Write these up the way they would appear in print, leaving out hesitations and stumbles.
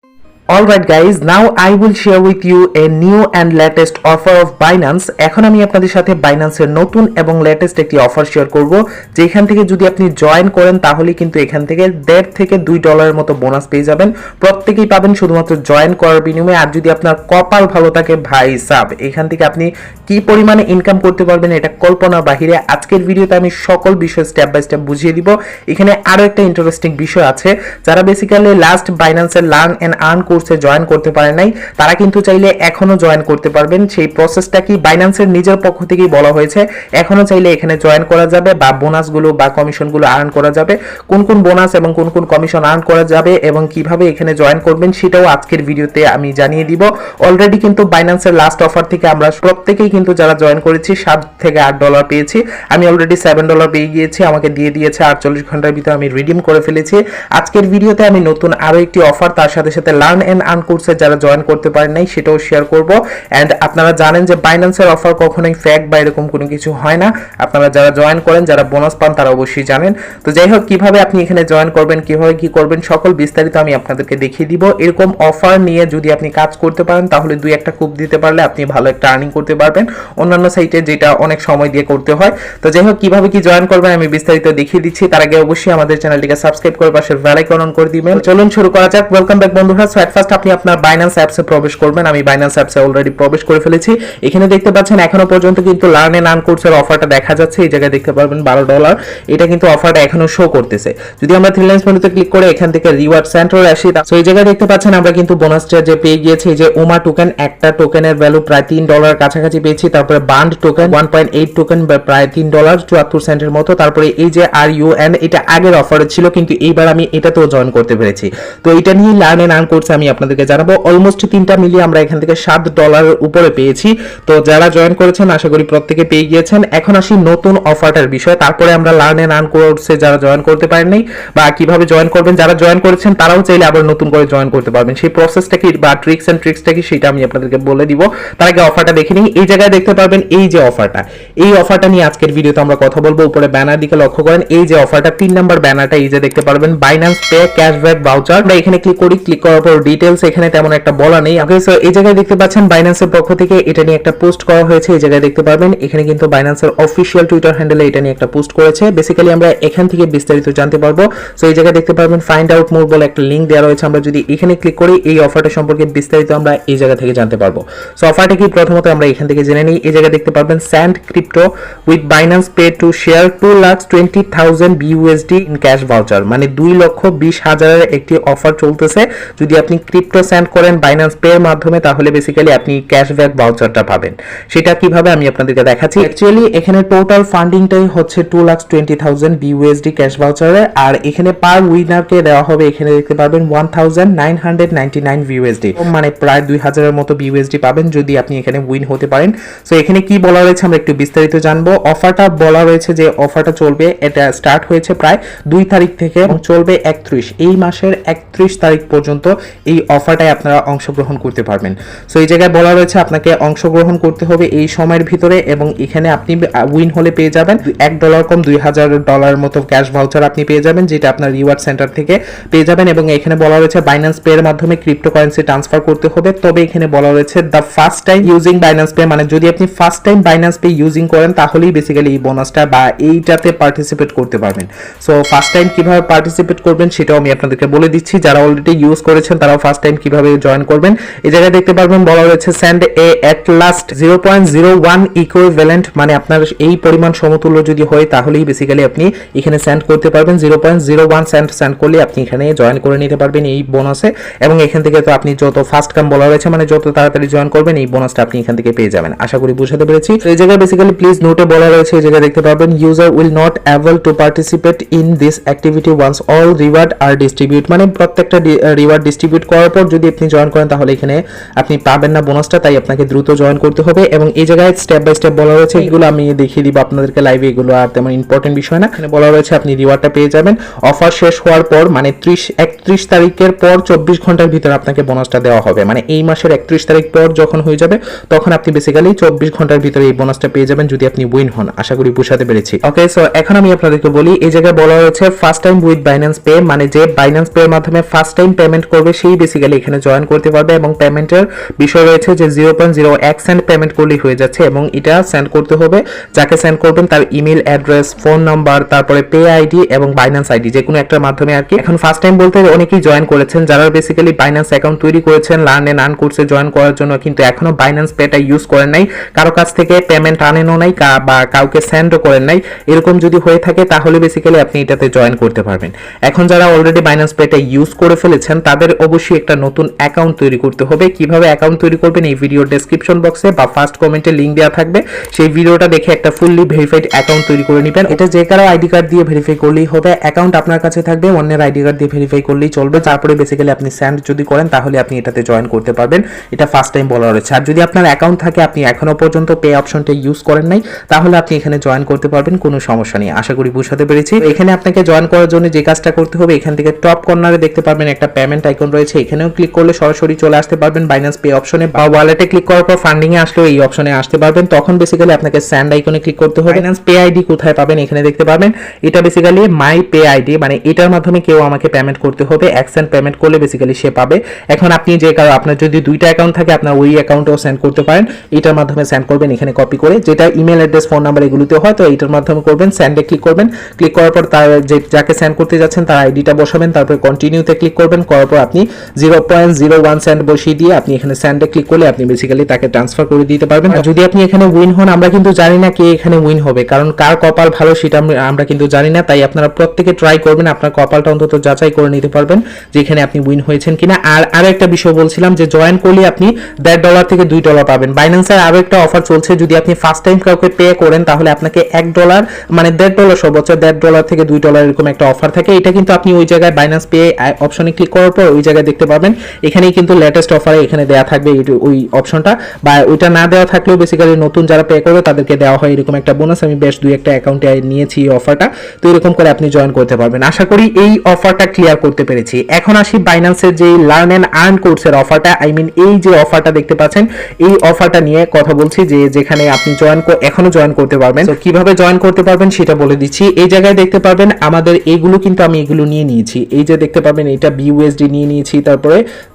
Alright guys, now I will share with you a new and latest offer of Binance. এখন আমি আপনাদের সাথে Binance-এর নতুন এবং লেটেস্ট একটি অফার শেয়ার করব, যেখান থেকে যদি আপনি জয়েন করেন তাহলে কিন্তু এখান থেকে $1.5 থেকে $2 মতো বোনাস পেয়ে যাবেন। প্রত্যেকেই পাবেন শুধুমাত্র জয়েন করার বিনিময়ে। আর যদি আপনার কপাল ভালো থাকে ভাই সাব, এখান থেকে আপনি কি পরিমাণে ইনকাম করতে পারবেন এটা কল্পনার বাহিরে। আজকের ভিডিওতে আমি সকল বিষয় স্টেপ বাই স্টেপ বুঝিয়ে দিব। এখানে আরো একটা ইন্টারেস্টিং বিষয় আছে, যারা বেসিক্যালি লাস্ট Binance-এর লার্ন এন্ড আর্ন কোর্সে জয়েন করতে পারে নাই, তারা কিন্তু চাইলে এখনো জয়েন করতে পারবেন। সেই প্রসেসটা কি Binance-এর নিজের পক্ষ থেকেই বলা হয়েছে, এখনো চাইলে এখানে জয়েন করা যাবে বা বোনাসগুলো বা কমিশনগুলো আর্ন করা যাবে। কোন কোন বোনাস এবং কোন কোন কমিশন আর্ন করা যাবে এবং কিভাবে এখানে জয়েন করবেন সেটাও আজকের ভিডিওতে আমি জানিয়ে দিব। অলরেডি কিন্তু Binance-এর লাস্ট অফার থেকে আমরা প্রত্যেকেই কিন্তু যারা জয়েন করেছি $7 থেকে $8 পেয়েছি। আমি অলরেডি $7 পেয়ে গিয়েছি, আমাকে দিয়ে দিয়েছে 48 ঘন্টার ভিতরে আমি রিডিম করে ফেলেছি। আজকের ভিডিওতে আমি নতুন আরো একটি অফার, তার সাথে সাথে লার্ন এন্ড আর্ন কোর্সে যারা জয়েন করতে পারেন নাই সেটাও শেয়ার করব। এন্ড আপনারা জানেন যে Binance-এর অফার কখনোই ফেক বা এরকম কোনো কিছু হয় না। আপনারা যারা জয়েন করেন, যারা বোনাস পান, তারা অবশ্যই জানেন। তো যাই হোক, কিভাবে আপনি এখানে জয়েন করবেন, কিভাবে কি করবেন, সকল বিস্তারিত আমি আপনাদেরকে দেখিয়ে দিব। এরকম অফার নিয়ে যদি আপনি কাজ করতে পারেন তাহলে দুই একটা কুপ দিতে পারলে আপনি ভালো একটা আর্নিং করতে পারবেন অন্যান্য সাইটে, যেটা অনেক সময় দিয়ে করতে হয়। তো যাই হোক, কিভাবে কি জয়েন করবেন আমি বিস্তারিত দেখিয়ে দিচ্ছি। তার আগে অবশ্যই আমাদের চ্যানেলটিকে সাবস্ক্রাইব করে পাশের বেল আইকন অন করে দিবেন। চলুন শুরু করা যাক। ওয়েলকাম ব্যাক বন্ধুরা। সো এট ফার্স্ট আপনি আপনার Binance অ্যাপসে প্রবেশ করবেন। আমি Binance অ্যাপসে অলরেডি প্রবেশ করে ফেলেছি। এখানে দেখতে পাচ্ছেন এখনো পর্যন্ত কিন্তু লার্ন এন্ড আর্ন কোর্সের অফারটা দেখা যাচ্ছে। এই জায়গায় দেখতে পারবেন $12, এটা কিন্তু অফারটা এখনো শো করতেছে। যদি আমরা থ্রি লাইন্স মেনুতে ক্লিক করে এখান থেকে রিওয়ার্ড সেন্টারে আসি, সো এই জায়গায় দেখতে পাচ্ছেন আমরা কিন্তু বোনাসটা যে পেয়ে গিয়েছি, এই যে ওমা টোকেন, একটা টোকেনের ভ্যালু প্রায় $3 কাছাকাছি পেয়েছি। তারপরে বান্ড টোকেন 1.8 টোকেন প্রায় $3.74 মতো। তারপরে এই যে RUN, এটা আগের অফারে ছিল কিন্তু এইবার আমি এটাতেও জয়েন করতে পেরেছি। তো এটা নিয়ে লার্ন এন্ড আর্ন কোর্সে আমি আপনাদেরকে জানাবো। অলমোস্ট 3টা মিলিয়ে আমরা এখান থেকে $7 উপরে পেয়েছি। তো যারা জয়েন করেছেন আশা করি প্রত্যেকে পেয়ে গিয়েছেন। এখন আসি নতুন অফারটার বিষয়, তারপরে আমরা লার্ন এন্ড আর্ন কোর্সে যারা জয়েন করতে পারেন নাই বা কিভাবে জয়েন করবেন, যারা জয়েন করেছেন তারাও চাইলে আবার নতুন করে জয়েন করতে পারবেন। সেই প্রসেসটা কি বা ট্রিক্সটা কি সেটা আমি আপনাদেরকে বলে দিব। তার আগে অফারটা দেখে নিই। এই জায়গায় দেখতে পারবেন এই যে অফারটা, এই অফারটা নিয়ে আজকের ভিডিওতে আমরা কথা বলবো। উপরে ব্যানার দিকে লক্ষ্য করেন, এই যে অফারটা 3 নাম্বার ব্যানারটা, এই যে দেখতে পারবেন Binance Pay ক্যাশব্যাক ভাউচার। আমরা এখানে ক্লিক করি, ক্লিক করার পর ডিটেইলস, এখানে তেমন একটা বলা নেই। ওকে, সো এই জায়গায় দেখতে পাচ্ছেন Binance এর পক্ষ থেকে এটা নিয়ে একটা পোস্ট করা হয়েছে। এই জায়গায় দেখতে পারবেন এখানে কিন্তু Binance এর অফিশিয়াল টুইটার হ্যান্ডেলে এটা নিয়ে একটা পোস্ট করেছে। বেসিক্যালি আমরা এখান থেকে বিস্তারিত জানতে পারবো। সো এই জায়গায় দেখতে পারবেন ফাইন্ড আউট মোর বলে একটা লিংক দেওয়া রয়েছে। আমরা যদি এখানে ক্লিক করি এই অফারটা সম্পর্কে বিস্তারিত আমরা এই জায়গা থেকে জানতে পারবো। সো অফারটা কি প্রথমত আমরা এখান থেকে জেনে নিই। এই জায়গায় দেখতে পারবেন send crypto with Binance Pay to share 2,20,000 BUSD in cash voucher, মানে 2,20,000 একটি অফার চলতেছে। যদি আপনি ক্রিপ্টো সেন্ড করেন Binance Pay এর মাধ্যমে তাহলে বেসিক্যালি আপনি ক্যাশব্যাক ভাউচারটা পাবেন। সেটা কিভাবে আমি আপনাদেরকে দেখাচ্ছি। অ্যাকচুয়ালি এখানে টোটাল ফান্ডিংটাই হচ্ছে 2,20,000 BUSD ক্যাশ ভাউচারে, আর এখানে পার উইনারকে দেওয়া হবে, এখানে দেখতে পারবেন 1,999 BUSD, মানে প্রায় 2,000 এর মতো BUSD পাবেন যদি আপনি এখানে উইন হতে পারেন। সো এখানে কি বলা রয়েছে আমরা একটু বিস্তারিত জানবো। অফারটা বলা রয়েছে যে অফারটা চলবে, এটা স্টার্ট হয়েছে প্রায় 2 তারিখ থেকে এবং চলবে 31 এই মাসের 31 তারিখ পর্যন্ত এই অফারটায় আপনারা অংশগ্রহণ করতে পারবেন। সো এই জায়গায় বলা রয়েছে আপনাকে অংশগ্রহণ করতে হবে এই সময়ের ভিতরে, এবং এখানে আপনি উইন হলে পেয়ে যাবেন $1 কম $2,000 মতো ক্যাশ ভাউচার আপনি পেয়ে যাবেন, যেটা আপনার রিওয়ার্ড সেন্টার থেকে পেয়ে যাবেন। এবং এখানে বলা রয়েছে Binance Pay এর মাধ্যমে ক্রিপ্টোকারেন্সি ট্রান্সফার করতে হবে। তবে এখানে বলা রয়েছে the first time using Binance Pay, মানে যদি আপনি first time Binance Pay using করেন তাহলেই বেসিক্যালি এই বোনাসটা বা এইটাতে পার্টিসিপেট করতে পারবেন। সো ফার্স্ট টাইম কিভাবে পার্টিসিপেট করবেন সেটাও আমি আপনাদেরকে বলে দিচ্ছি। যারা অলরেডি ইউজ করেছেন তারাও ফার্স্ট টাইম কিভাবে জয়েন করবেন। এই জায়গায় দেখতে পারবেন বলা রয়েছে send A at last 0.01 equivalent, মানে আপনার এই পরিমাণ সমতুল্য যদি হয় তাহলেই বেসিক্যালি আপনি এখানে সেন্ড করতে পারবেন। 0.01 সেন্ড করলে আপনি এখানে জয়েন করে নিতে পারবেন এই বোনাসে। এবং এখান থেকে তো আপনি যত ফার্স্ট কাম বলা রয়েছে, মানে যত তাড়াতাড়ি জয়েন করবেন এই বোনাসটা আপনি এখান থেকে পেয়ে যাবেন। আশা করি বুঝাতে পেরেছি। এই জায়গায় বেসিক্যালি প্লিজ নোটে বলা রয়েছে, এই জায়গায় দেখতে পারবেন user will not able to participate in this activity once all reward are distribute, মানে প্রত্যেকটা রিওয়ার্ড ডিস্ট্রিবিউট করার পর যদি আপনি জয়েন করেন তাহলে এখানে আপনি পাবেন না বোনাসটা, তাই আপনাকে দ্রুত জয়েন করতে হবে। এবং এই জায়গায় স্টেপ বাই স্টেপ বলা রয়েছে, এগুলো আমি দেখিয়ে দিব আপনাদেরকে লাইভে, এগুলো আর তেমন ইম্পর্টেন্ট বিষয় না। এখানে বলা রয়েছে আপনি রিওয়ার্ডটা পেয়ে যাবেন অফার শেষ হওয়ার পর, মানে 31 তারিখের পর 24 ঘন্টার ভিতরে আপনাকে বোনাসটা দেওয়া হবে। মানে এই মাসের 31 তারিখ পর যখন হয়ে যাবে তখন আপনি বেসিক্যালি 24 ঘন্টার ভিতরে এই বোনাসটা পেয়ে যাবেন যদি আপনি উইন হন। আশা করি বুঝাতে পেরেছি। ওকে, সো এখন আমি আপনাদেরকে বলি, এই জায়গায় বলা হয়েছে first time with Binance Pay, মানে যে Binance Pay এর মাধ্যমে ফার্স্ট টাইম পেমেন্ট করবে সেই বেসিক্যালি এখানে জয়েন করতে পারবে এবং পেমেন্টের বিষয় রয়েছে যে 0.01 সেন্ট পেমেন্ট করলেই হয়ে যাচ্ছে এবং এটা সেন্ড করতে হবে যাকে সেন্ড করবেন তার ইমেল অ্যাড্রেস, ফোন নাম্বার, তারপরে পে আইডি এবং বাইন্যান্স আইডি যে কোনো একটার মাধ্যমে আর কি। এখন ফার্স্ট টাইম বলতে অনেকেই জয়েন করেছেন, যারা বেসিক্যালি বাইন্যান্স অ্যাকাউন্ট তৈরি করেছেন লার্ন এন্ড আর্ন কোর্সে জয়েন করার জন্য কিন্তু এখনো বাইন্যান্স পেটা ইউজ করেন নাই, কারো কাছ থেকে পেমেন্ট আনেনও নাই বা কাউকে সেন্ডও করেন নাই, এরকম যদি হয়ে থাকে তাহলে বেসিক্যালি আপনি এটাতে জয়েন করতে পারবেন। এখন যারা অলরেডি বাইন্যান্স পেটা ইউজ করে ফেলেছেন তাদের অবশ্যই একটা নতুন অ্যাকাউন্ট তৈরি করতে হবে। কিভাবে অ্যাকাউন্ট তৈরি করবেন এই ভিডিওর ডেসক্রিপশন বক্সে বা ফার্স্ট কমেন্টে লিংক দেওয়া থাকবে, সেই ভিডিওটা দেখে একটা ফুললি ভেরিফাইড অ্যাকাউন্ট তৈরি করে নেবেন। এটা যে কারো আইডি কার্ড দিয়ে ভেরিফাই করলেই হবে, অ্যাকাউন্ট আপনার কাছে থাকবে, অন্যের আইডি কার্ড দিয়ে ভেরিফাই করলেই চলবে। তারপরে বেসিক্যালি আপনি সেন্ড যদি করেন তাহলে আপনি এটাতে জয়েন করতে পারবেন, এটা ফার্স্ট টাইম বলা রয়েছে। আর যদি আপনার অ্যাকাউন্ট থাকে আপনি এখনো পর্যন্ত পে অপশনটা ইউজ করেন নাই তাহলে আপনি এখানে জয়েন করতে পারবেন, কোনো সমস্যা নেই। আশা করি বুঝাতে পেরেছি। এখানে আপনাকে জয়েন করার জন্য যে কাজটা করতে হবে, এখান থেকে টপ কর্নারে দেখতে পারবেন একটা পেমেন্ট আইকন রয়েছে, এখানেও ক্লিক করলে সরাসরি চলে আসতে পারবেন বাইন্যান্স পে অপশনে, বা ওয়ালেটে ক্লিক করার পর ফান্ডিং এ আসলেও এই অপশনে আসতে পারবেন। তখন বেসিক্যালি আপনাকে সেন্ড আইকনে ক্লিক করতে হবে। বাইন্যান্স পে আইডি কোথায় পাবেন এখানে দেখতে পাবেন, এটা বেসিক্যালি মাই পে আইডি, মানে এটার মাধ্যমে কেউ আমাকে পেমেন্ট করতে হবে, অ্যাকসেন্ট পেমেন্ট করলে বেসিক্যালি সে পাবে। এখন আপনি যে কারো আপনার যদি দুইটা অ্যাকাউন্ট থাকে আপনার ওই অ্যাকাউন্টেও সেন্ড করতে পারেন, এটার মাধ্যমে সেন্ড করবেন এখানে কপি করে, যেটা ইমেল অ্যাড্রেস, ফোন নাম্বার এগুলোতে হয়, তো এইটার মাধ্যমে করবেন। সেন্ডে ক্লিক করবেন, ক্লিক করার পর তার যাকে সেন্ড করতে যাচ্ছেন তার আইডিটা বসাবেন, তারপর কন্টিনিউতে ক্লিক করবেন, করার পর আপনি 0.01 সেন্ট বসিয়ে দিয়ে আপনি এখানে সেন্ডে ক্লিক করলে আপনি বেসিক্যালি তাকে ট্রান্সফার করে দিতে পারবেন। আর যদি আপনি এখানে উইন হন, আমরা কিন্তু জানি না কে এখানে উইন হবে, কারণ কার কপাল ভালো সেটা আমরা কিন্তু জানি না, তাই আপনারা প্রত্যেকে ট্রাই করবেন আপনার কপালটা অন্তত যাচাই করে নিতে পারবেন যে এখানে আপনি উইন হয়েছেন কিনা। আর আরো একটা বিষয় বলছিলাম যে জয়েন করলে আপনি $1.5 থেকে $2 পাবেন। বাইন্যান্সের আরো একটা অফার চলছে, যদি আপনি ফার্স্ট টাইম কাউকে পে করেন তাহলে আপনাকে $1 মানে $1.5 সর্বোচ্চ $1.5 থেকে $2 এরকম একটা অফার থাকে। এটা কিন্তু আপনি ওই জায়গায় বাইন্যান্স পে অপশনে ক্লিক করার পর ওই জায়গায় দেখতে পাবেন, এখানেই কিন্তু লেটেস্ট অফারে এখানে দেওয়া থাকবে ওই অপশনটা, বা ওইটা না দেওয়া থাকলেও বেসিক্যালি নতুন যারা পে করবে তাদেরকে দেওয়া হয় এরকম একটা বোনাস। আমি বেশ দুই একটা অ্যাকাউন্টে নিয়েছি এই অফারটা, তো এরকম করে আপনি জয়েন করতে পারবেন। আশা করি এই অফারটা ক্লিয়ার করতে পেরেছি। এখন আসি বাইন্যান্সের যে লার্ন এন্ড আর্ন কোর্সের অফারটা, আই মিন এই যে অফারটা দেখতে পাচ্ছেন এই অফারটা নিয়ে কথা বলছি, যে যেখানে আপনি এখনো জয়েন করতে পারবেন। তো কিভাবে জয়েন করতে পারবেন সেটা বলে দিচ্ছি। এই জায়গায় দেখতে পারবেন আমাদের এইগুলো কিন্তু আমি এগুলো নিয়ে নিয়েছি, এই যে দেখতে পারবেন এটা BUSD নিয়ে নিয়েছি,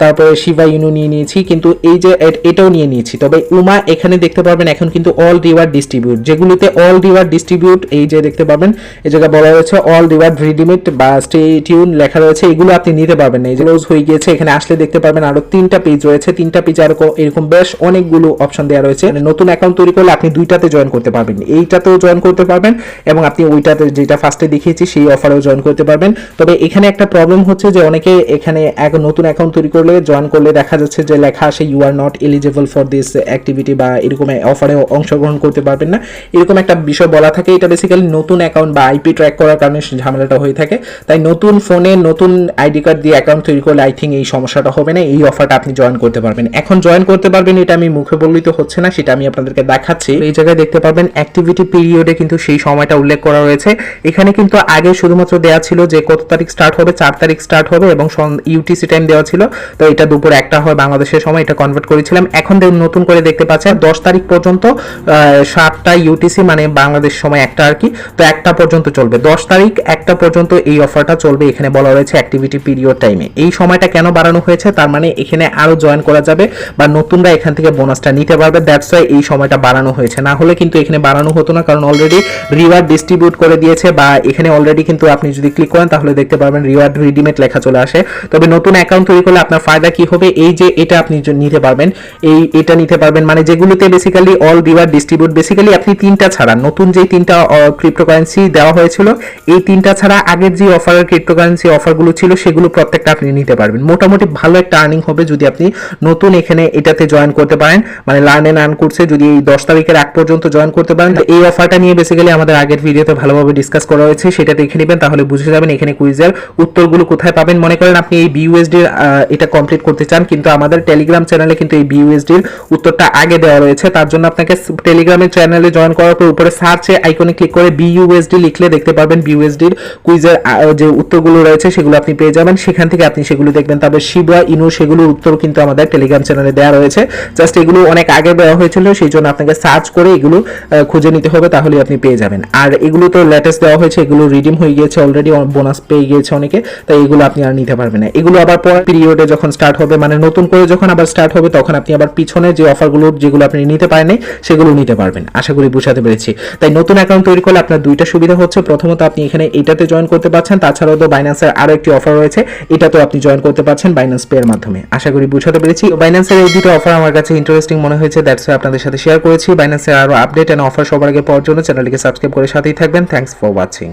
তারপরে শিবা ইনু নিয়ে নিয়েছি, কিন্তু এই যে এটাও নিয়ে নিয়েছি। তবে উমা এখানে দেখতে পারবেন এখন কিন্তু অল রিওয়ার্ড ডিস্ট্রিবিউট, যেগুলোতে অল রিওয়ার্ড ডিস্ট্রিবিউট এই যে দেখতে পাবেন এই জায়গায় বলা রয়েছে অল রিওয়ার্ড রিডিমিট বা স্টে টিউন লেখা রয়েছে, এগুলো আপনি নিতে পারবেন না, এই যে ক্লোজ হয়ে গিয়েছে। এখানে আসলে দেখতে পারবেন আরো 3টা পেজ রয়েছে, 3টা পেজ আর এরকম বেশ অনেকগুলো অপশন দেওয়া রয়েছে। নতুন অ্যাকাউন্ট তৈরি করলে আপনি দুইটাতে জয়েন করতে পারবেন, এইটাতেও জয়েন করতে পারবেন এবং আপনি ওইটাতে যেটা ফার্স্টে দেখিয়েছি সেই অফারেও জয়েন করতে পারবেন। তবে এখানে একটা প্রবলেম হচ্ছে যে অনেকে এখানে এক নতুন অ্যাকাউন্ট তৈরি করলে জয়েন করলে দেখা যাচ্ছে যে লেখা আসে you are not eligible for this activity, বা এরকম অফারে অংশগ্রহণ করতে পারবেন না, এরকম একটা বিষয় বলা থাকে। এটা বেসিক্যালি নতুন অ্যাকাউন্ট বা আইপি ট্র্যাক করার কারণে ঝামেলাটা হয়ে থাকে, তাই নতুন ফোনে নতুন আইডি কার্ড দিয়ে অ্যাকাউন্ট তৈরি করলে আই থিঙ্ক এই সমস্যাটা হবে না, এই অফারটা আপনি জয়েন করতে পারবেন। এখন জয়েন করতে পারবেন এটা আমি মুখে বললেই তো হচ্ছে না, সেটা আমি আপনাদেরকে দেখাচ্ছি। এই জায়গায় দেখতে পারবেন অ্যাক্টিভিটি পিরিয়ডে কিন্তু সেই সময়টা উল্লেখ করা রয়েছে। এখানে কিন্তু আগে শুধুমাত্র দেওয়া ছিল যে কত তারিখ স্টার্ট হবে, 4 তারিখ স্টার্ট হবে এবং ইউটিসি টাইম দেওয়া ছিল, তো এটা দুপুর 1টা হয় বাংলাদেশের সময়, এটা কনভার্ট করেছিলাম। এখন নতুন করে দেখতে পাচ্ছেন 10 তারিখ পর্যন্ত 7টা ইউটিসি মানে বাংলাদেশ সময় 1টা আর কি, তো 1টা পর্যন্ত চলবে। 10 তারিখ 1টা পর্যন্ত এই অফারটা চলবে, এখানে বলা রয়েছে অ্যাক্টিভিটি পিরিয়ড টাইমে। এই সময়টা কেন বাড়ানো হয়েছে, তার মানে এখানে আরো জয়েন করা যাবে বা নতুনরা এখান থেকে বোনাসটা নিতে পারবে, দ্যাটস ওয়াই এই সময়টা বাড়ানো হয়েছে, না হলে কিন্তু এখানে বাড়ানো হতো না, কারণ অলরেডি রিওয়ার্ড ডিস্ট্রিবিউট করে দিয়েছে, বা এখানে অলরেডি কিন্তু আপনি যদি ক্লিক করেন তাহলে দেখতে পারবেন রিওয়ার্ড রিডিমেট লেখা চলে আসে। তবে নতুন অ্যাকাউন্ট তৈরি করলে আপনার ফায়দা কি হবে, এই যে এটা আপনি নিতে পারবেন, এটা নিতে পারবেন, মানে যেগুলোতে basically all reward distribute, basically আপনি 3টা ছাড়া নতুন যে 3টা ক্রিপ্টোকারেন্সি দেওয়া হয়েছিল এই 3টা ছাড়া আগের যে অফারের ক্রিপ্টোকারেন্সি অফারগুলো ছিল সেগুলো প্রত্যেকটা আপনি নিতে পারবেন। মোটামুটি ভালো একটা আর্নিং হবে যদি আপনি নতুন এখানে এটাতে জয়েন করতে পারেন, মানে লার্ন এন্ড আর্ন কোর্সে যদি এই 10 তারিখের আগ পর্যন্ত জয়েন করতে পারেন। এই অফারটা নিয়ে বেসিক্যালি আমাদের আগের ভিডিওতে ভালোভাবে ডিসকাস করা হয়েছে, সেটা দেখে নেবেন তাহলে বুঝে যাবেন এখানে কুইজের উত্তরগুলো কোথায় পাবেন। মনে করেন আপনি এই BUSD এটা কমপ্লিট করতে চান, কিন্তু আমাদের টেলিগ্রাম চ্যানেলে কিন্তু এই BUSD এর উত্তরটা আগে দেওয়া রয়েছে, তার জন্য আপনাকে টেলিগ্রামের চ্যানেলে জয়েন করার পর উপরে সার্চে আইকনে ক্লিক করে BUSD লিখলে দেখতে পারবেন BUSD এর কুইজের যে উত্তরগুলো রয়েছে সেগুলো আপনি পেয়ে যাবেন, সেখান থেকে আপনি সেগুলো দেখবেন। তবে শিবা ইনু সেগুলোর উত্তর কিন্তু আমাদের টেলিগ্রাম চ্যানেলে দেওয়া রয়েছে, জাস্ট এগুলো অনেক আগে দেওয়া হয়েছিল, সেই জন্য আপনাকে সার্চ করে এগুলো খুঁজে নিতে হবে, তাহলে আপনি পেয়ে যাবেন। আর এগুলো তো লেটেস্ট দেওয়া হয়েছে, এগুলো রিডিম হয়ে গিয়েছে অলরেডি, বোনাস পেয়ে গিয়েছে অনেকে, তাই এগুলো আপনি আর নিতে পারবেন না। এগুলো আবার পর পিরিয়ডে যখন স্টার্ট হবে, মানে নতুন করে যখন আবার স্টার্ট হবে, তখন আপনি আবার পিছনে যে অফারগুলো যেগুলো আপনি নিতে পারেননি সেগুলো নিতে পারবেন। আশা করি বুঝাতে পেরেছি। তাই নতুন অ্যাকাউন্ট তৈরি করলে আপনার দুইটা সুবিধা হচ্ছে, প্রথমত আপনি এখানে এটাতে জয়েন করতে পারছেন, তাছাড়াও তো বাইন্যান্সের আরো একটি অফার রয়েছে, এটাতেও আপনি জয়েন করতে পারছেন বাইন্যান্স পে এর মাধ্যমে। আশা করি বুঝাতে পেরেছি। বাইন্যান্সের এই দুটো অফার আমার কাছে ইন্টারেস্টিং মনে হয়েছে, দ্যাটস ওয়াই আপনাদের সাথে শেয়ার করেছি। বাইন্যান্সের আরো আপডেট এন্ড অফার সবার আগে পাওয়ার জন্য চ্যানেলটিকে সাবস্ক্রাইব করে সাথেই থাকবেন। Thanks for watching.